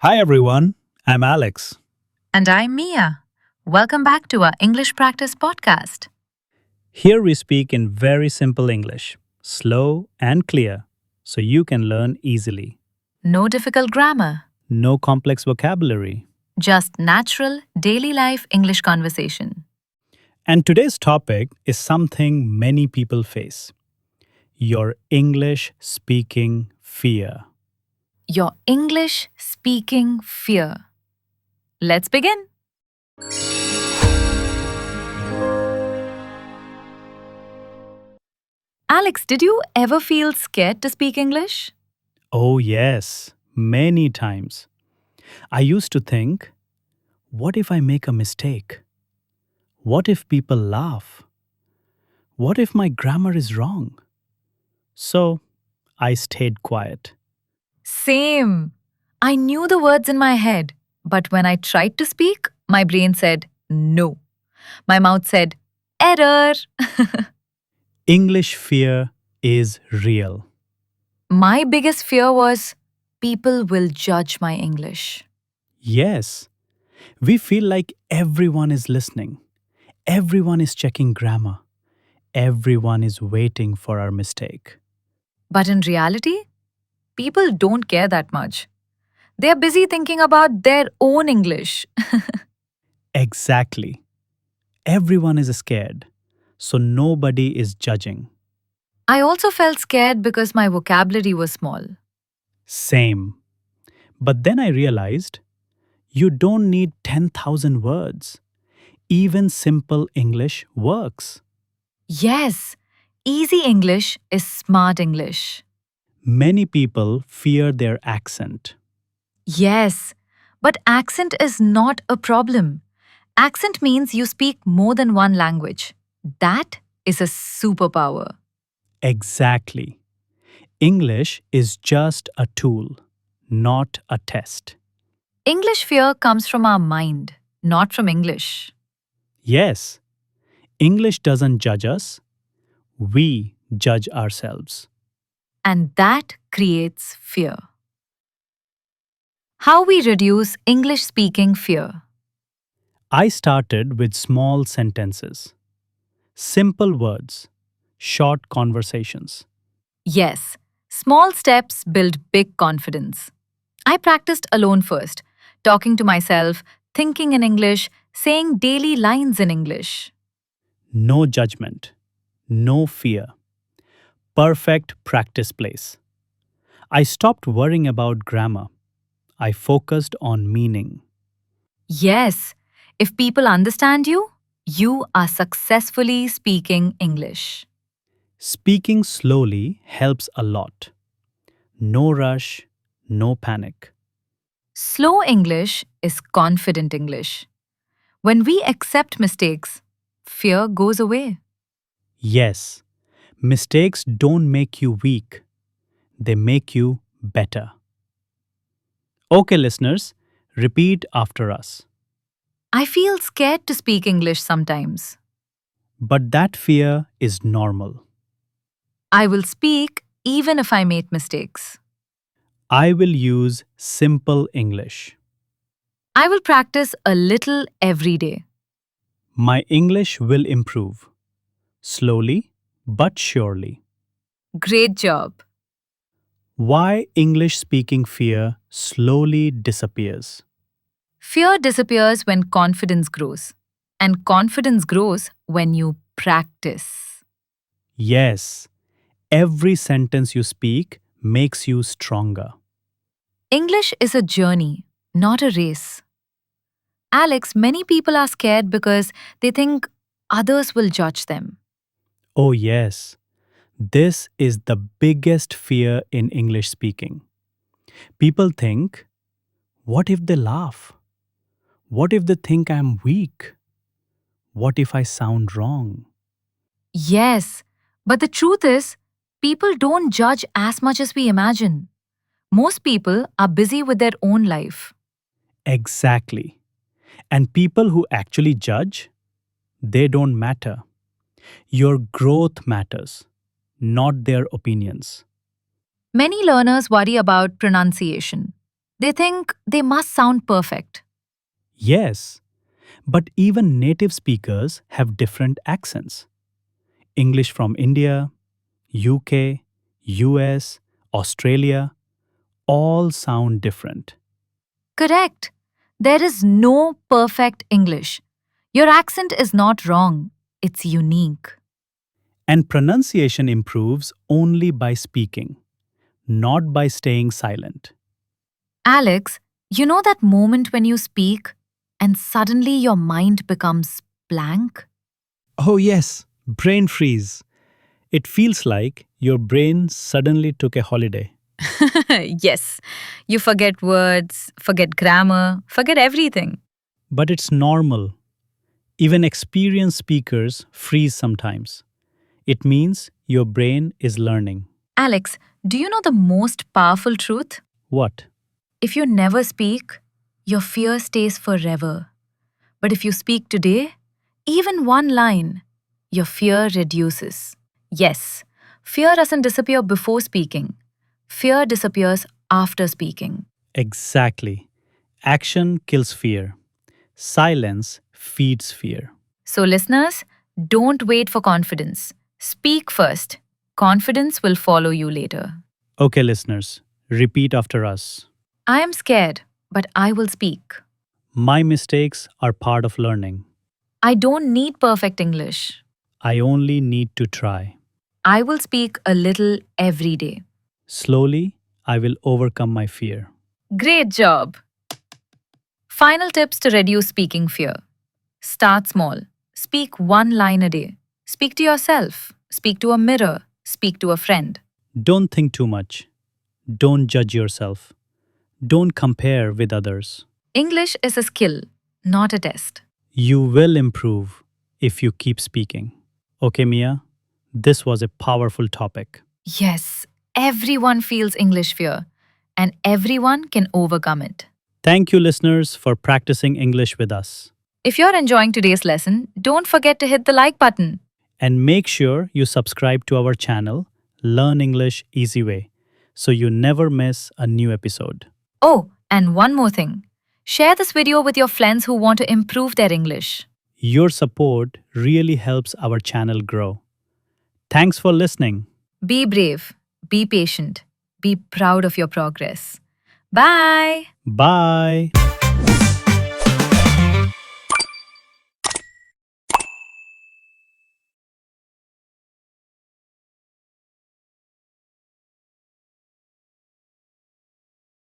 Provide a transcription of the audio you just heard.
Hi everyone, I'm Alex. And I'm Mia. Welcome back to our English Practice Podcast. Here we speak in very simple English, slow and clear, so you can learn easily. No difficult grammar, No complex vocabulary. just natural, daily life English conversation. And today's topic is something many people face your English speaking fear. Your English speaking fear. Let's begin. Alex, did you ever feel scared to speak English? Oh, yes, many times. I used to think, what if I make a mistake? What if people laugh? What if my grammar is wrong? So I stayed quiet. Same. I knew the words in my head, but when I tried to speak, my brain said no. My mouth said error. English fear is real. My biggest fear was people will judge my English. Yes, we feel like everyone is listening, everyone is checking grammar, everyone is waiting for our mistake. But in reality, people don't care that much. They are busy thinking about their own English. Exactly. Everyone is scared, so nobody is judging. I also felt scared because my vocabulary was small. Same. But then I realized you don't need 10,000 words. Even simple English works. Yes, easy English is smart English. Many people fear their accent. Yes, but accent is not a problem. Accent means you speak more than one language. That is a superpower. Exactly. English is just a tool, not a test. English fear comes from our mind, not from English. Yes, English doesn't judge us, we judge ourselves. And that creates fear. How we reduce English speaking fear. I started with small sentences, simple words, short conversations. Yes, small steps build big confidence. I practiced alone first, talking to myself, thinking in English, saying daily lines in English. No judgment, no fear. Perfect practice place. I stopped worrying about grammar. I focused on meaning. Yes, if people understand you, you are successfully speaking English. Speaking slowly helps a lot. No rush, no panic. Slow English is confident English. When we accept mistakes, fear goes away. Yes, mistakes don't make you weak, they make you better. Okay, listeners, repeat after us. I feel scared to speak English sometimes. But that fear is normal. I will speak even if I make mistakes. I will use simple English. I will practice a little every day. My English will improve. Slowly but surely. Great job. Why English speaking fear slowly disappears. Fear disappears when confidence grows, and confidence grows when you practice. Yes, every sentence you speak makes you stronger. English is a journey, not a race. Alex, many people are scared because they think others will judge them. Oh, yes, this is the biggest fear in English speaking. People think, what if they laugh? What if they think I'm weak? What if I sound wrong? Yes, but the truth is, people don't judge as much as we imagine. Most people are busy with their own life. Exactly. And people who actually judge, they don't matter. Your growth matters, not their opinions. Many learners worry about pronunciation. They think they must sound perfect. Yes, but even native speakers have different accents. English from India, UK, US, Australia all sound different. Correct. There is no perfect English. Your accent is not wrong, it's unique. And pronunciation improves only by speaking, not by staying silent. Alex, you know that moment when you speak and suddenly your mind becomes blank? Oh, yes, brain freeze. It feels like your brain suddenly took a holiday. Yes. You forget words, forget grammar, forget everything. But it's normal. Even experienced speakers freeze sometimes. It means your brain is learning. Alex, do you know the most powerful truth? What? If you never speak, your fear stays forever. But if you speak today, even one line, your fear reduces. Yes, fear doesn't disappear before speaking. Fear disappears after speaking. Exactly. Action kills fear. Silence feeds fear. So, listeners, don't wait for confidence. Speak first. Confidence will follow you later. Okay, listeners, repeat after us. I am scared, but I will speak. My mistakes are part of learning. I don't need perfect English. I only need to try. I will speak a little every day. Slowly, I will overcome my fear. Great job! Final tips to reduce speaking fear. Start small. Speak one line a day. Speak to yourself. Speak to a mirror. Speak to a friend. Don't think too much. Don't judge yourself. Don't compare with others. English is a skill, not a test. You will improve if you keep speaking. Okay, Mia, this was a powerful topic. Yes, everyone feels English fear, and everyone can overcome it. Thank you, listeners, for practicing English with us. If you're enjoying today's lesson, don't forget to hit the like button. And make sure you subscribe to our channel, Learn English Easy Way, so you never miss a new episode. Oh, and one more thing. Share this video with your friends who want to improve their English. Your support really helps our channel grow. Thanks for listening. Be brave, be patient, be proud of your progress. Bye! Bye.